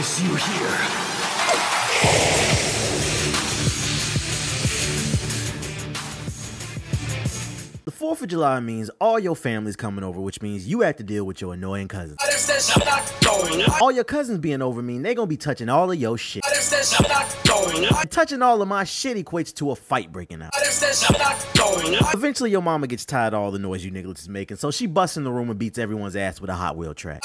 face you here. The 4th of July means all your family's coming over, which means you have to deal with your annoying cousins. All your cousins being over mean they gonna be touching all of your shit. And touching all of my shit equates to a fight breaking out. Eventually your mama gets tired of all the noise you niggas is making, so she busts in the room and beats everyone's ass with a Hot Wheel track.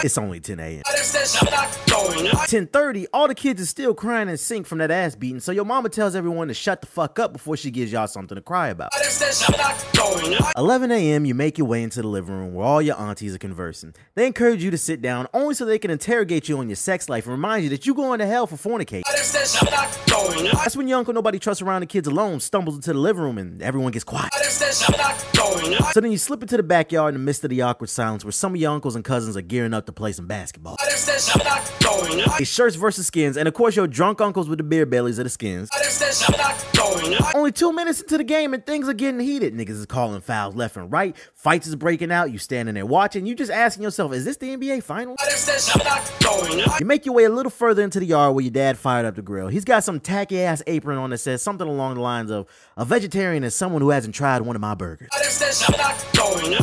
It's only 10 a.m. 10:30, all the kids is still crying in sync from that ass beating, so your mama tells everyone to shut the fuck up before she gives y'all something to cry about. 11 a.m. you make your way into the living room where all your aunties are conversing. They encourage you to sit down only so they can interrogate you on your sex life and remind you that you going to hell for fornicating. That's when your Uncle Nobody Trusts Around the Kids Alone stumbles into the living room and everyone gets quiet. So then you slip into the backyard in the midst of the awkward silence where some of your uncles and cousins are gearing up to play some basketball. It's shirts versus skins, and of course your drunk uncles with the beer bellies are the skins. Only 2 minutes into the game and things are getting heated. Niggas is calling fouls left and right. Fights is breaking out. You standing there watching. You just asking yourself, is this the NBA Finals? You make your way a little further into the yard where your dad fired up the grill. He's got some tacky ass apron on that says something along the lines of, a vegetarian is someone who hasn't tried one of my burgers.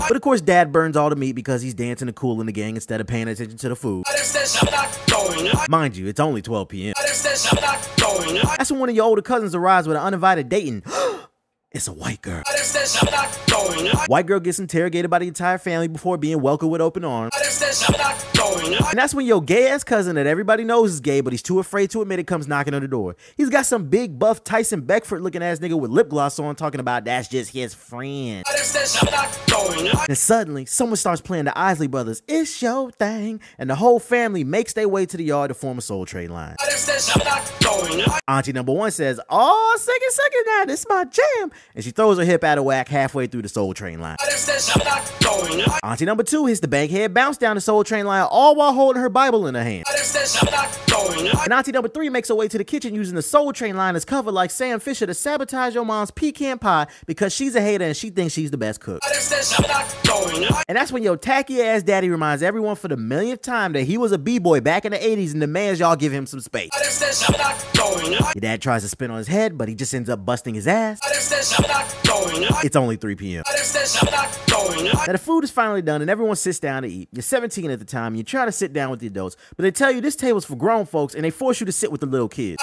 But of course dad burns all the meat because he's dancing and cool in the gang instead of paying attention to the food. Mind you, it's only 12 p.m. That's when one of your older cousins arrives with an uninvited date and it's a white girl. White girl gets interrogated by the entire family before being welcomed with open arms. And that's when your gay ass cousin that everybody knows is gay but he's too afraid to admit it comes knocking on the door. He's got some big buff Tyson Beckford looking ass nigga with lip gloss on talking about that's just his friend. And suddenly someone starts playing the Isley Brothers It's Your Thing and the whole family makes their way to the yard to form a Soul Train line. Auntie number 1 says, oh, second now, this is my jam. And she throws her hip out of whack halfway through the Soul Train line. Auntie number 2 hits the bankhead bounce down the Soul Train line all while holding her Bible in her hand. And Auntie number 3 makes her way to the kitchen using the Soul Train line as cover like Sam Fisher to sabotage your mom's pecan pie because she's a hater and she thinks she's the best cook. And that's when your tacky ass daddy reminds everyone for the millionth time that he was a b-boy back in the 80s and demands y'all give him some space. Your dad tries to spin on his head, but he just ends up busting his ass. It's only 3 p.m. Now the food is finally done and everyone sits down to eat. You're 17 at the time and you try to sit down with the adults, but they tell you this table's for grown folks and they force you to sit with the little kids.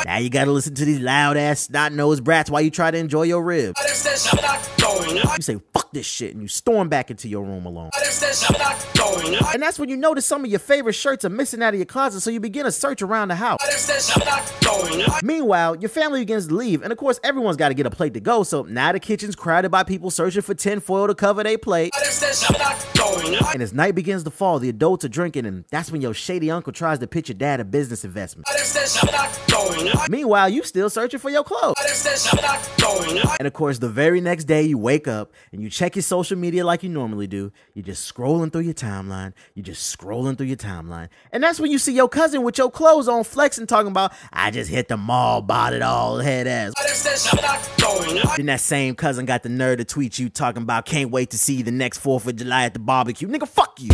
Now you gotta listen to these loud ass snot-nosed brats while you try to enjoy your ribs. You say fuck this shit and you storm back into your room alone. And that's when you notice some of your favorite shirts are missing out of your closet, so you begin a search around the house. Meanwhile, your family begins to leave, and of course everyone's got to get a plate to go, so now the kitchen's crowded by people searching for tinfoil to cover their plate. And as night begins to fall, the adults are drinking, and that's when your shady uncle tries to pitch your dad a business investment. Meanwhile, you still searching for your clothes. And of course, the very next day you wake up and you check your social media like you normally do. You're just scrolling through your timeline. And that's when you see your cousin with your clothes on flexing talking about, I just hit the mall, bought it all, head ass. Then that same cousin got the nerve to tweet you talking about, can't wait to see you the next 4th of July at the barbecue. Nigga, fuck you.